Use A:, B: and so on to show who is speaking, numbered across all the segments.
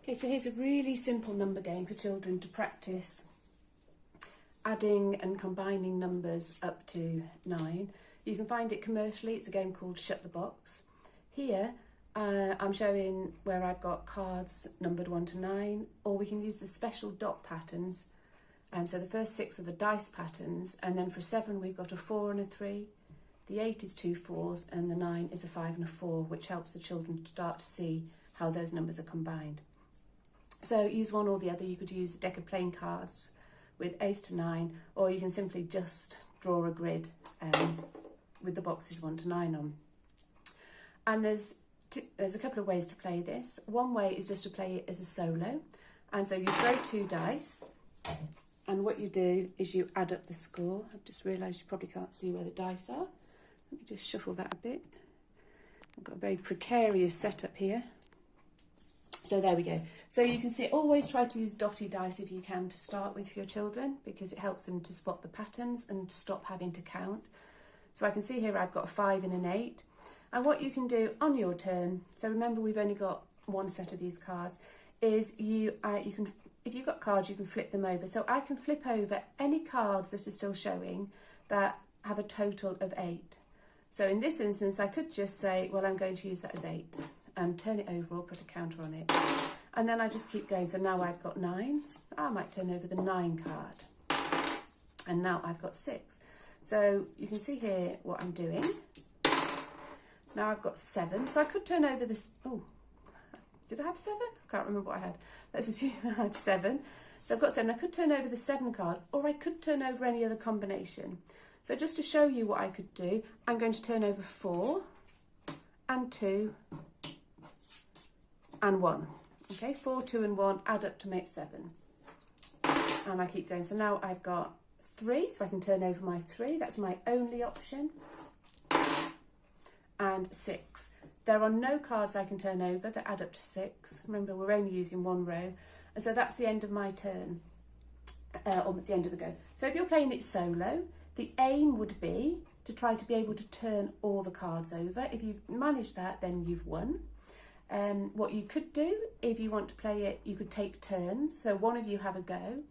A: Okay, so here's a really simple number game for children to practice adding and combining numbers up to 9. You can find it commercially. It's a game called Shut the Box. Here I'm showing where I've got cards numbered 1 to 9, or we can use the special dot patterns. So the first 6 are the dice patterns, and then for 7 we've got a 4 and a 3. The 8 is 2 4s, and the 9 is a 5 and a 4, which helps the children start to see how those numbers are combined. So use one or the other. You could use a deck of playing cards with 8 to 9, or you can simply just draw a grid with the boxes 1 to 9 on. And there's a couple of ways to play this. One way is just to play it as a solo, and so you throw 2 dice, and what you do is you add up the score. I've just realised you probably can't see where the dice are. Let me just shuffle that a bit. I've got a very precarious setup here. So there we go. So you can see, always try to use dotty dice if you can to start with for your children, because it helps them to spot the patterns and to stop having to count. So I can see here I've got a 5 and an 8. And what you can do on your turn, so remember we've only got one set of these cards, is you can, if you've got cards, you can flip them over. So I can flip over any cards that are still showing that have a total of 8. So in this instance, I could just say, well, I'm going to use that as 8 and turn it over or put a counter on it. And then I just keep going. So now I've got 9. I might turn over the 9 card. And now I've got 6. So you can see here what I'm doing. Now I've got 7. So I could turn over this. Oh, did I have 7? I can't remember what I had. Let's assume I had 7. So I've got 7. I could turn over the 7 card, or I could turn over any other combination. So just to show you what I could do, I'm going to turn over 4 and 2 and 1. Okay, 4, 2 and 1 add up to make 7. And I keep going. So now I've got 3, so I can turn over my 3. That's my only option. And 6. There are no cards I can turn over that add up to 6. Remember, we're only using one row. And so that's the end of my turn, or the end of the go. So if you're playing it solo, the aim would be to try to be able to turn all the cards over. If you've managed that, then you've won. What you could do, if you want to play it, you could take turns. So one of you have a go,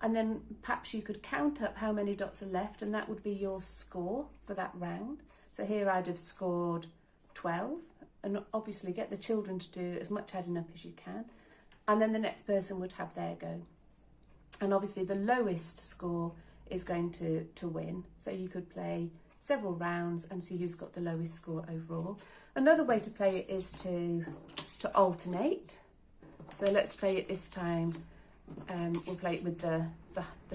A: and then perhaps you could count up how many dots are left, and that would be your score for that round. So here I'd have scored 12, and obviously get the children to do as much adding up as you can, and then the next person would have their go. And obviously the lowest score is going to win. So you could play several rounds and see who's got the lowest score overall. Another way to play it is to alternate. So let's play it this time. We'll play it with the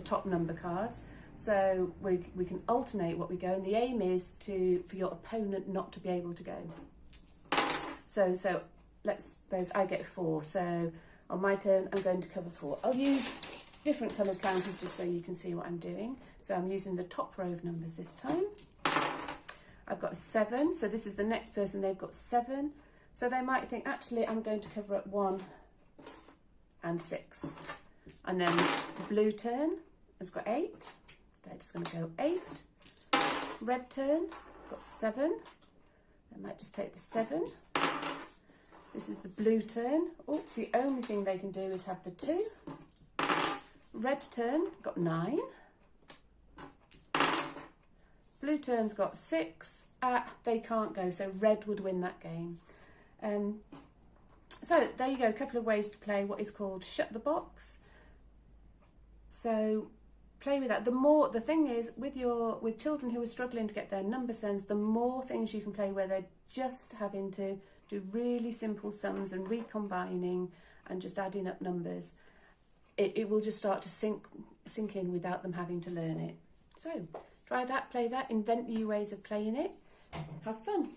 A: top number cards. So we can alternate what we go, and the aim is for your opponent not to be able to go. So let's suppose I get 4. So on my turn, I'm going to cover 4. I'll use different coloured counters just so you can see what I'm doing. So I'm using the top row of numbers this time. I've got a 7, so this is the next person, they've got 7. So they might think, actually, I'm going to cover up 1 and 6. And then the blue turn has got 8. They're just going to go 8. Red turn, got 7. They might just take the 7. This is the blue turn. Oh, the only thing they can do is have the 2. Red turn, got 9. Blue turn's got 6. They can't go, so red would win that game. So there you go, a couple of ways to play what is called Shut the Box. So play with that. The thing is, with children who are struggling to get their number sense, the more things you can play where they're just having to do really simple sums and recombining and just adding up numbers, it will just start to sink in without them having to learn it. So try that, play that, invent new ways of playing it. Have fun.